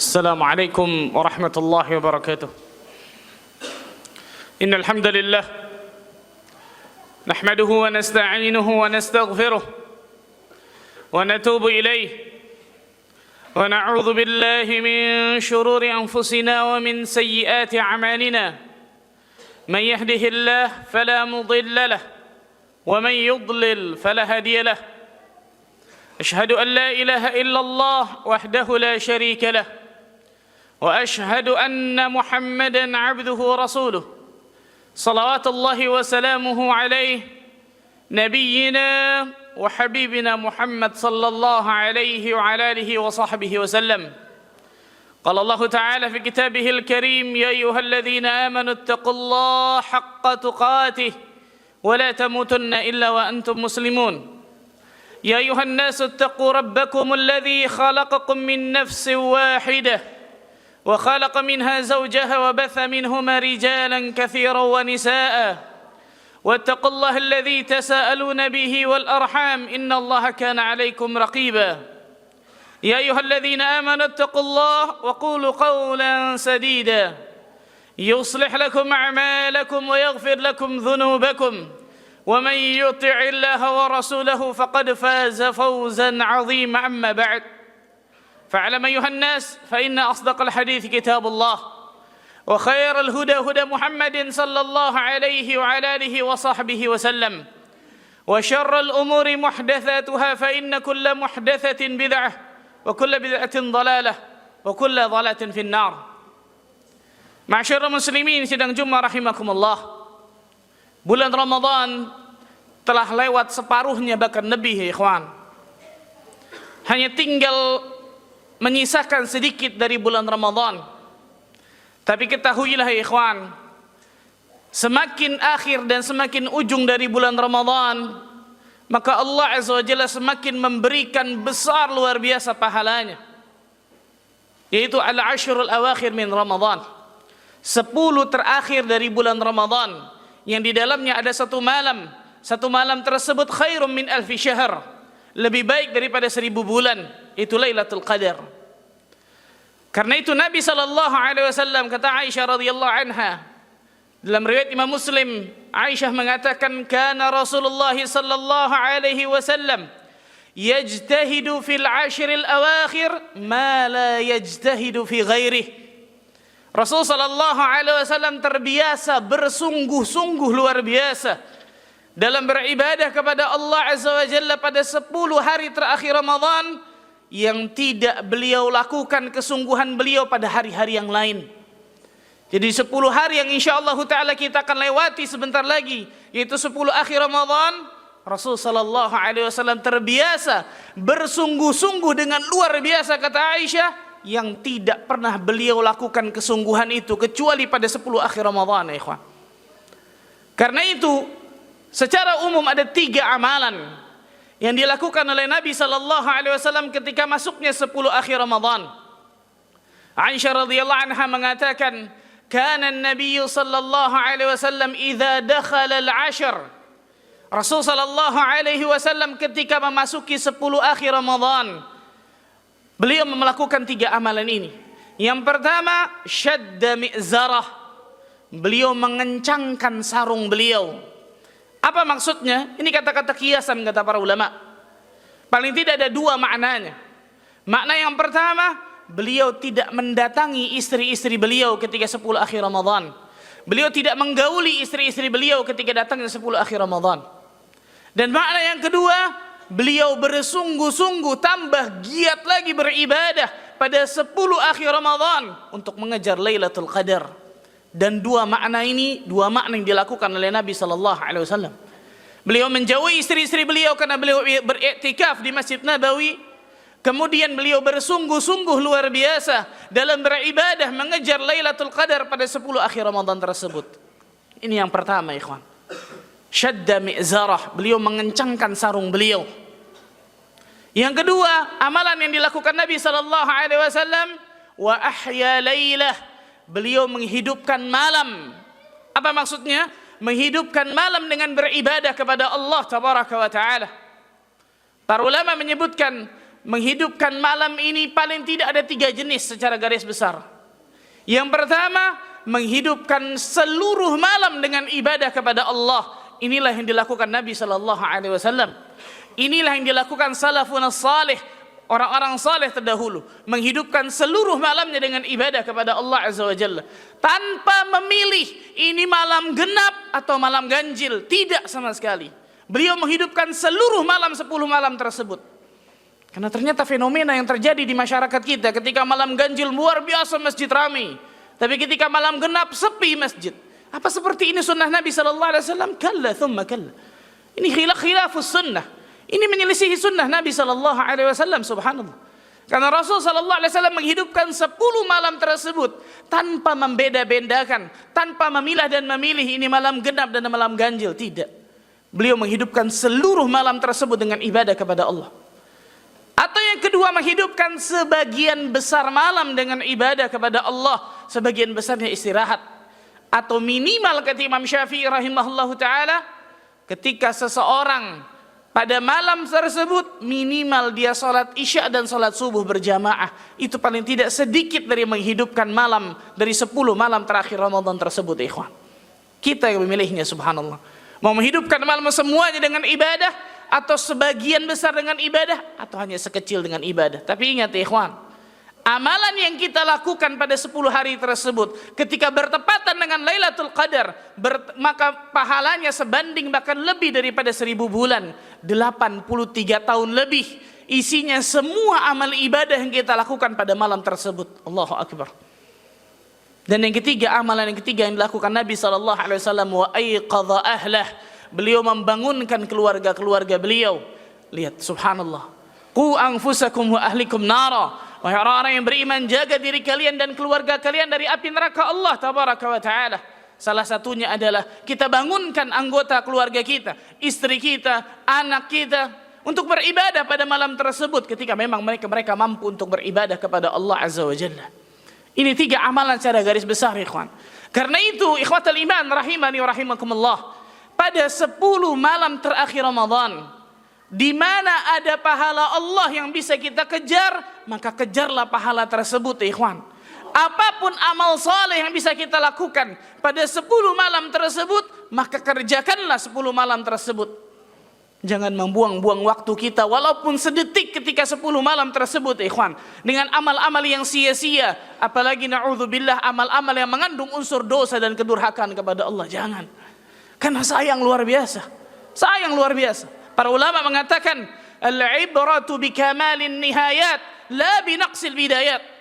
السلام عليكم ورحمة الله وبركاته. إن الحمد لله نحمده ونستعينه ونستغفره ونتوب إليه ونعوذ بالله من شرور أنفسنا ومن سيئات أعمالنا. من يهده الله فلا مضل له ومن يضلل فلا هادي له. أشهد أن لا إله إلا الله وحده لا شريك له وأشهد أن محمدا عبده ورسوله صلوات الله وسلامه عليه نبينا وحبيبنا محمد صلى الله عليه وعلى آله وصحبه وسلم. قال الله تعالى في كتابه الكريم: يا أيها الذين آمنوا اتقوا الله حق تقاته ولا تموتن إلا وأنتم مسلمون. يا أيها الناس اتقوا ربكم الذي خلقكم من نفس واحدة وخلق منها زوجها وبث منهما رجالا كثيرا ونساء واتقوا الله الذي تساءلون به والأرحام إن الله كان عليكم رقيبا. يا أيها الذين آمنوا اتقوا الله وقولوا قولا سديدا يصلح لكم أعمالكم ويغفر لكم ذنوبكم ومن يطع الله ورسوله فقد فاز فوزا عظيما. أما بعد فاعلم أيها الناس فإن أصدق الحديث كتاب الله وخير الهدى هدى محمد صلى الله عليه وعلى آله وصحبه وسلم وشر الأمور محدثاتها فإن كل محدثة بدعة وكل بدعة ضلالة وكل ضلالة في النار. Ma'asyiral muslimin sidang Jumat rahimakumullah. Bulan Ramadan telah lewat separuhnya bahkan lebih ya ikhwan. Hanya tinggal menyisakan sedikit dari bulan Ramadan. Tapi ketahuilah ya ikhwan, semakin akhir dan semakin ujung dari bulan Ramadan, maka Allah Azza wa Jalla semakin memberikan besar luar biasa pahalanya. Yaitu al-ashrul awakhir min Ramadan. 10 terakhir dari bulan Ramadan, yang di dalamnya ada satu malam tersebut khairum min alfi syahr, lebih baik daripada 1000 bulan, itu Lailatul Qadar. Karena itu Nabi sallallahu alaihi wasallam, kata Aisyah radhiyallahu anha dalam riwayat Imam Muslim, Aisyah mengatakan kana Rasulullah sallallahu alaihi wasallam yajtahidu fil ashril awakhir ma la yajtahidu fi ghairihi. Rasul sallallahu alaihi wasallam terbiasa bersungguh-sungguh luar biasa dalam beribadah kepada Allah Azza wa Jalla pada 10 hari terakhir Ramadan yang tidak beliau lakukan kesungguhan beliau pada hari-hari yang lain. Jadi 10 hari yang insyaallah taala kita akan lewati sebentar lagi, yaitu 10 akhir Ramadan, Rasul sallallahu alaihi wasallam terbiasa bersungguh-sungguh dengan luar biasa, kata Aisyah, yang tidak pernah beliau lakukan kesungguhan itu kecuali pada 10 akhir Ramadan ya ikhwan. Karena itu secara umum ada 3 amalan yang dilakukan oleh Nabi sallallahu alaihi wasallam ketika masuknya 10 akhir Ramadan. Aisyah radhiyallahu anha mengatakan, "Kana an-nabiy sallallahu alaihi wasallam idza dakhala al-ashr." Rasul sallallahu alaihi wasallam ketika memasuki 10 akhir Ramadan, beliau melakukan 3 amalan ini. Yang pertama, syadda mi'zarah. Beliau mengencangkan sarung beliau. Apa maksudnya? Ini kata-kata kiasan kata para ulama. Paling tidak ada 2 maknanya. Makna yang pertama, beliau tidak mendatangi istri-istri beliau ketika 10 akhir Ramadan. Beliau tidak menggauli istri-istri beliau ketika datangnya 10 akhir Ramadan. Dan makna yang kedua, beliau bersungguh-sungguh tambah giat lagi beribadah pada 10 akhir Ramadan untuk mengejar Lailatul Qadar. Dan 2 makna ini, 2 makna yang dilakukan oleh Nabi sallallahu alaihi wasallam. Beliau menjauhi istri-istri beliau karena beliau beriktikaf di Masjid Nabawi. Kemudian beliau bersungguh-sungguh luar biasa dalam beribadah mengejar Lailatul Qadar pada 10 akhir Ramadan tersebut. Ini yang pertama ikhwan. Syadda mi'zarah, beliau mengencangkan sarung beliau. Yang kedua, amalan yang dilakukan Nabi sallallahu alaihi wasallam, wa ahya lailah, beliau menghidupkan malam. Apa maksudnya? Menghidupkan malam dengan beribadah kepada Allah tabaraka wa taala. Para ulama menyebutkan menghidupkan malam ini paling tidak ada 3 jenis secara garis besar. Yang pertama, menghidupkan seluruh malam dengan ibadah kepada Allah. Inilah yang dilakukan Nabi sallallahu alaihi wasallam. Inilah yang dilakukan salafun salih, orang-orang saleh terdahulu, menghidupkan seluruh malamnya dengan ibadah kepada Allah azza wa jalla, tanpa memilih ini malam genap atau malam ganjil, tidak sama sekali. Beliau menghidupkan seluruh malam 10 malam tersebut. Karena ternyata fenomena yang terjadi di masyarakat kita, ketika malam ganjil luar biasa masjid ramai, tapi ketika malam genap sepi masjid. Apa seperti ini sunnah Nabi sallallahu alaihi wasallam? Kalla thumma kalla. Ini khilafus sunnah. Ini menyelisihi sunnah Nabi sallallahu alaihi wasallam, subhanallah. Karena Rasul sallallahu alaihi wasallam menghidupkan 10 malam tersebut tanpa membeda-bedakan, tanpa memilah dan memilih ini malam genap dan malam ganjil, tidak. Beliau menghidupkan seluruh malam tersebut dengan ibadah kepada Allah. Atau yang kedua, menghidupkan sebagian besar malam dengan ibadah kepada Allah, sebagian besarnya istirahat. Atau minimal kata Imam Syafi'i rahimahullahu ta'ala, ketika seseorang pada malam tersebut minimal dia sholat isya dan sholat subuh berjamaah, itu paling tidak sedikit dari menghidupkan malam dari 10 malam terakhir Ramadan tersebut, ikhwan. Kita yang memilihnya, subhanallah. Mau menghidupkan malam semuanya dengan ibadah, atau sebagian besar dengan ibadah, atau hanya sekecil dengan ibadah. Tapi ingat ikhwan, amalan yang kita lakukan pada 10 hari tersebut, ketika bertepatan dengan Lailatul Qadar, maka pahalanya sebanding bahkan lebih daripada 1000 bulan, 83 tahun lebih. Isinya semua amal ibadah yang kita lakukan pada malam tersebut. Allahu Akbar. Dan yang ketiga, amalan yang ketiga yang dilakukan Nabi SAW, wa aiqadha ahlah, beliau membangunkan keluarga-keluarga beliau. Lihat, subhanallah. Qu anfusakum wa ahlikum nara. Wahai orang-orang yang beriman, jaga diri kalian dan keluarga kalian dari api neraka Allah tabaraka wa taala. Salah satunya adalah kita bangunkan anggota keluarga kita, istri kita, anak kita, untuk beribadah pada malam tersebut ketika memang mereka mampu untuk beribadah kepada Allah azza wa jalla. Ini 3 amalan secara garis besar, ikhwan. Karena itu, ikhwatal iman rahimani wa rahimakumullah, pada 10 malam terakhir Ramadan, di mana ada pahala Allah yang bisa kita kejar, maka kejarlah pahala tersebut, ikhwan. Apapun amal saleh yang bisa kita lakukan pada 10 malam tersebut, maka kerjakanlah 10 malam tersebut. Jangan membuang-buang waktu kita walaupun sedetik ketika 10 malam tersebut, ikhwan, dengan amal-amal yang sia-sia, apalagi na'udzubillah amal-amal yang mengandung unsur dosa dan kedurhakaan kepada Allah. Jangan. Karena sayang luar biasa. Sayang luar biasa. Para ulama mengatakan, al-ibratu bikamalin nihayat la binaqsil bidayat.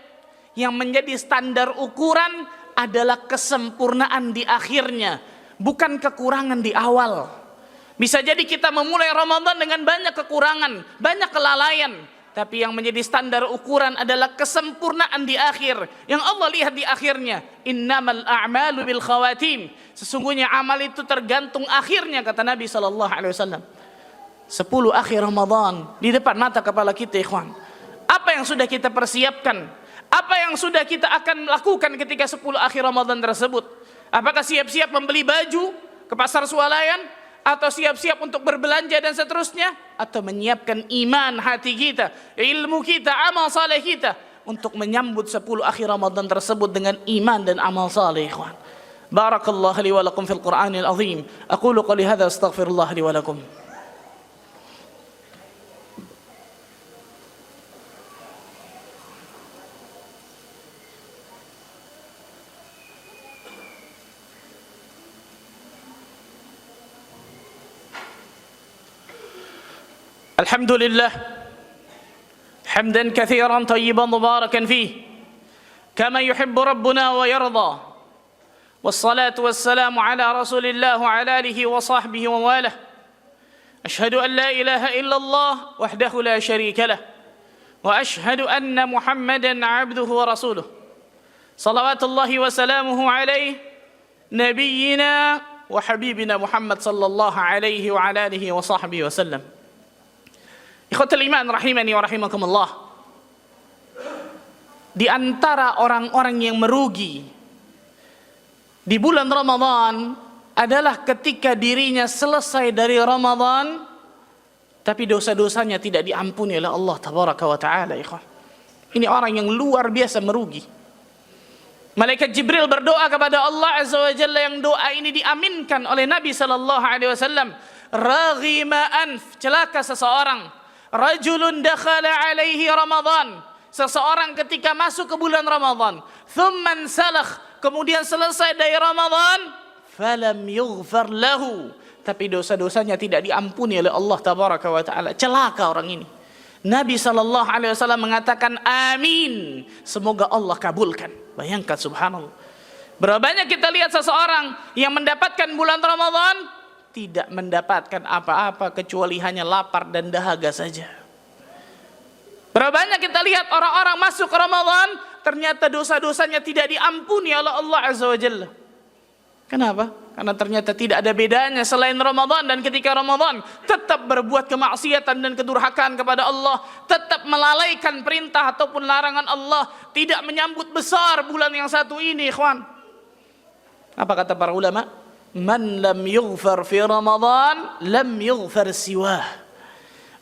Yang menjadi standar ukuran adalah kesempurnaan di akhirnya, bukan kekurangan di awal. Bisa jadi kita memulai Ramadan dengan banyak kekurangan, banyak kelalaian, tapi yang menjadi standar ukuran adalah kesempurnaan di akhir. Yang Allah lihat di akhirnya, innamal a'malu bil khawatim. Sesungguhnya amal itu tergantung akhirnya, kata Nabi sallallahu alaihi wasallam. 10 akhir Ramadan di depan mata kepala kita, ikhwan. Apa yang sudah kita persiapkan? Apa yang sudah kita akan lakukan ketika 10 akhir Ramadan tersebut? Apakah siap-siap membeli baju ke pasar swalayan? Atau siap-siap untuk berbelanja dan seterusnya? Atau menyiapkan iman hati kita, ilmu kita, amal saleh kita, untuk menyambut 10 akhir Ramadan tersebut dengan iman dan amal saleh, ikhwan. Barakallahu li wa lakum fil Qur'anil azim. Aqulu qali hadza astaghfirullah li wa lakum. الحمد لله حمدا كثيرا طيبا مباركا فيه كما يحب ربنا ويرضى والصلاة والسلام على رسول الله وعلى آله وصحبه وواله أشهد أن لا إله إلا الله وحده لا شريك له وأشهد أن محمدا عبده ورسوله صلوات الله وسلامه عليه نبينا وحبيبنا محمد صلى الله عليه وعلى آله وصحبه وسلم. Ikhwatul iman rahimani wa rahimakumullah. Di antara orang-orang yang merugi di bulan Ramadan adalah ketika dirinya selesai dari Ramadan tapi dosa-dosanya tidak diampuni oleh Allah tabaraka wa taala. Ini orang yang luar biasa merugi. Malaikat Jibril berdoa kepada Allah azza wa jalla, yang doa ini diaminkan oleh Nabi sallallahu alaihi wasallam. Raghima anf, celaka seseorang. Rajulun dakhala alaihi Ramadan, seseorang ketika masuk ke bulan Ramadan, thumman salakh, kemudian selesai dari Ramadan, falam yughfar lahu, tapi dosa-dosanya tidak diampuni oleh Allah tabaraka wa taala. Celaka orang ini. Nabi sallallahu alaihi wasallam mengatakan amin, semoga Allah kabulkan. Bayangkan, subhanallah. Berapa banyak kita lihat seseorang yang mendapatkan bulan Ramadan tidak mendapatkan apa-apa kecuali hanya lapar dan dahaga saja. Berapa banyak kita lihat orang-orang masuk ke Ramadan ternyata dosa-dosanya tidak diampuni oleh Allah azza wa jalla. Kenapa? Karena ternyata tidak ada bedanya selain Ramadan, dan ketika Ramadan tetap berbuat kemaksiatan dan kedurhakaan kepada Allah, tetap melalaikan perintah ataupun larangan Allah, tidak menyambut besar bulan yang satu ini, ikhwan. Apa kata para ulama? Man lam yughfar fi Ramadan lam yughfar siwah.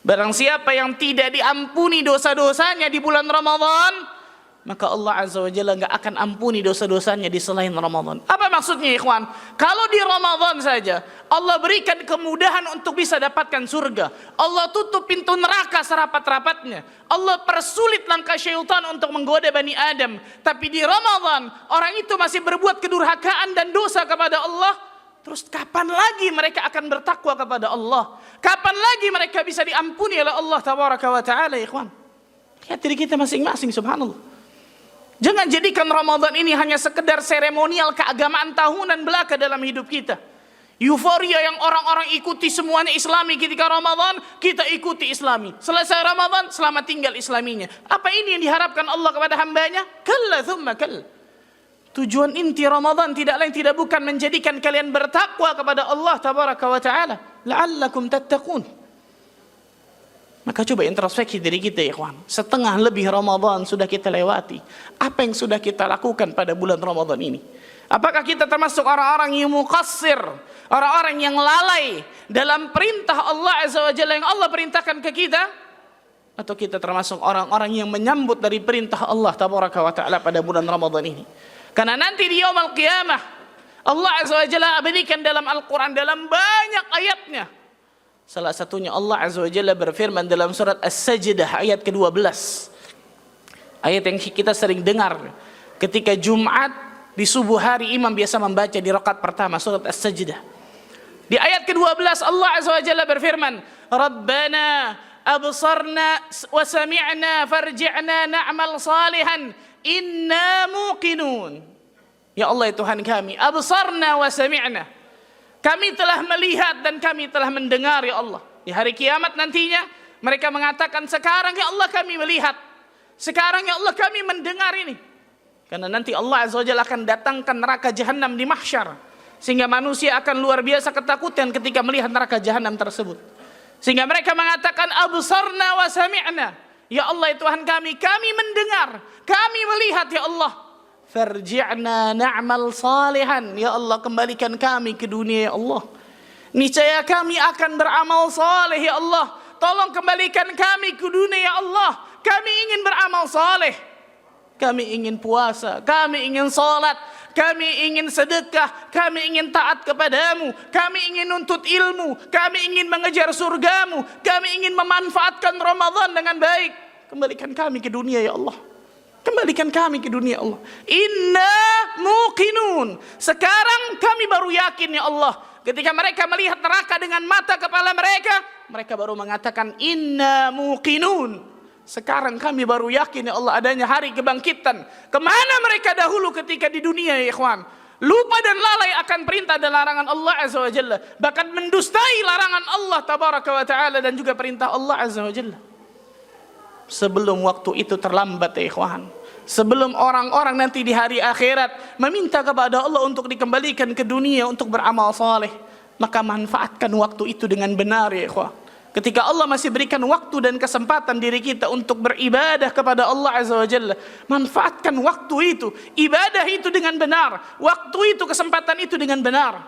Barang siapa yang tidak diampuni dosa-dosanya di bulan Ramadan, maka Allah azza wa jalla enggak akan ampuni dosa-dosanya di selain Ramadan. Apa maksudnya, ikhwan? Kalau di Ramadan saja Allah berikan kemudahan untuk bisa dapatkan surga, Allah tutup pintu neraka serapat-rapatnya, Allah persulit langkah syaitan untuk menggoda Bani Adam. Tapi di Ramadan orang itu masih berbuat kedurhakaan dan dosa kepada Allah. Terus kapan lagi mereka akan bertakwa kepada Allah? Kapan lagi mereka bisa diampuni oleh Allah tabaraka wa taala, ikhwan? Lihat diri kita masing-masing, subhanallah. Jangan jadikan Ramadan ini hanya sekedar seremonial keagamaan tahunan belaka dalam hidup kita. Euforia yang orang-orang ikuti semuanya Islami, ketika Ramadan kita ikuti Islami. Selesai Ramadan selamat tinggal Islaminya. Apa ini yang diharapkan Allah kepada hambanya? Kalla thumma kalla. Tujuan inti Ramadan tidak lain tidak bukan menjadikan kalian bertakwa kepada Allah tabaraka wa taala, la'allakum tattaqun. Maka coba introspeksi diri kita, ya ikhwan. Setengah lebih Ramadan sudah kita lewati. Apa yang sudah kita lakukan pada bulan Ramadan ini? Apakah kita termasuk orang-orang yang muqassir, orang-orang yang lalai dalam perintah Allah azza wa jalla yang Allah perintahkan ke kita? Atau kita termasuk orang-orang yang menyambut dari perintah Allah tabaraka wa taala pada bulan Ramadan ini? Karena nanti di yaumul qiyamah Allah azza wa jalla berikan dalam Al-Quran dalam banyak ayatnya. Salah satunya Allah azza wa jalla berfirman dalam surat As-Sajdah ayat ke-12. Ayat yang kita sering dengar ketika Jumat di subuh hari imam biasa membaca di rakaat pertama surat As-Sajdah. Di ayat ke-12 Allah azza wa jalla berfirman, Rabbana absarna wa sami'na farji'na na'mal salihan inna muqinun. Ya Allah, ya Tuhan kami, absarna wa sami'na, kami telah melihat dan kami telah mendengar, ya Allah. Di hari kiamat nantinya mereka mengatakan, sekarang ya Allah kami melihat, sekarang ya Allah kami mendengar ini. Karena nanti Allah azza wa jalla akan datangkan neraka jahanam di mahsyar, sehingga manusia akan luar biasa ketakutan ketika melihat neraka jahanam tersebut. Sehingga mereka mengatakan absarna wa sami'na, ya Allah, ya Tuhan kami mendengar, kami melihat, ya Allah. Farji'na na'mal salihan, ya Allah, kembalikan kami ke dunia, ya Allah. Niscaya kami akan beramal saleh, ya Allah. Tolong kembalikan kami ke dunia, ya Allah. Kami ingin beramal saleh. Kami ingin puasa, kami ingin salat, kami ingin sedekah, kami ingin taat kepadamu, kami ingin nuntut ilmu, kami ingin mengejar surgamu, kami ingin memanfaatkan Ramadan dengan baik. Kembalikan kami ke dunia, ya Allah. Kembalikan kami ke dunia, ya Allah. Inna muqinun, sekarang kami baru yakin, ya Allah. Ketika mereka melihat neraka dengan mata kepala mereka, mereka baru mengatakan inna muqinun. Sekarang kami baru yakin, ya Allah, adanya hari kebangkitan. Kemana mereka dahulu ketika di dunia, ya ikhwan? Lupa dan lalai akan perintah dan larangan Allah azza wa jalla, bahkan mendustai larangan Allah tabaraka wa ta'ala dan juga perintah Allah azza wa jalla. Sebelum waktu itu terlambat, ya ikhwan. Sebelum orang-orang nanti di hari akhirat meminta kepada Allah untuk dikembalikan ke dunia untuk beramal saleh, maka manfaatkan waktu itu dengan benar, ya ikhwan. Ketika Allah masih berikan waktu dan kesempatan diri kita untuk beribadah kepada Allah azza wa jalla, manfaatkan waktu itu, ibadah itu dengan benar, waktu itu, kesempatan itu dengan benar.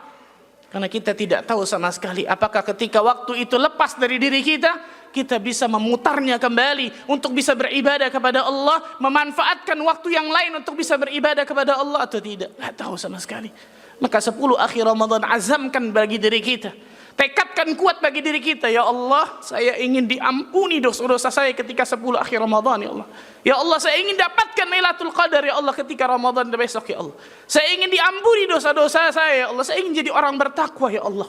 Karena kita tidak tahu sama sekali apakah ketika waktu itu lepas dari diri kita, kita bisa memutarnya kembali untuk bisa beribadah kepada Allah, memanfaatkan waktu yang lain untuk bisa beribadah kepada Allah atau tidak. Tidak tahu sama sekali. Maka 10 akhir Ramadan azamkan bagi diri kita. Tekadkan kuat bagi diri kita, ya Allah, saya ingin diampuni dosa-dosa saya ketika 10 akhir Ramadan, ya Allah. Ya Allah, saya ingin dapatkan Lailatul Qadar, ya Allah, ketika Ramadan besok, ya Allah. Saya ingin diampuni dosa-dosa saya, ya Allah. Saya ingin jadi orang bertakwa, ya Allah.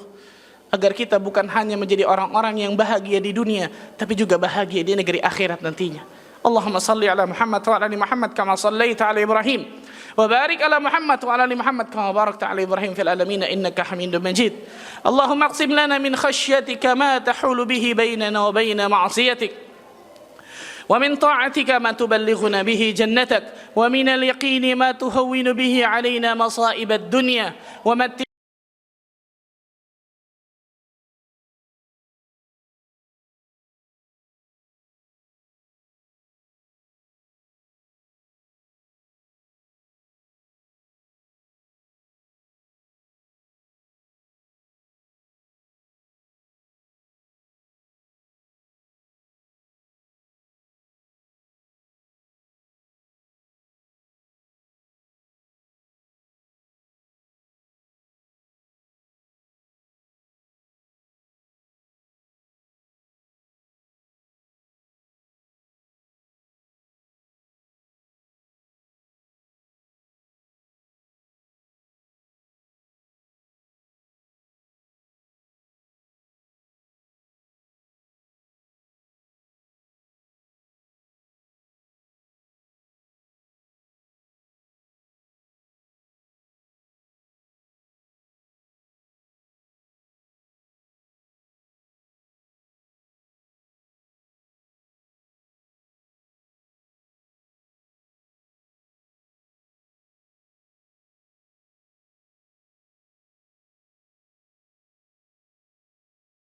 Agar kita bukan hanya menjadi orang-orang yang bahagia di dunia, tapi juga bahagia di negeri akhirat nantinya. Allahumma salli ala Muhammad wa ala ali Muhammad kama sallaita ala Ibrahim. وبارك على محمد وعلى ال محمد كما باركت على ابراهيم في العالمين انك حميد مجيد اللهم اقسم لنا من خشيتك ما تحول به بيننا وبين معصيتك ومن طاعتك ما تبلغنا به جنتك ومن اليقين ما تهون به علينا مصائب الدنيا ومتع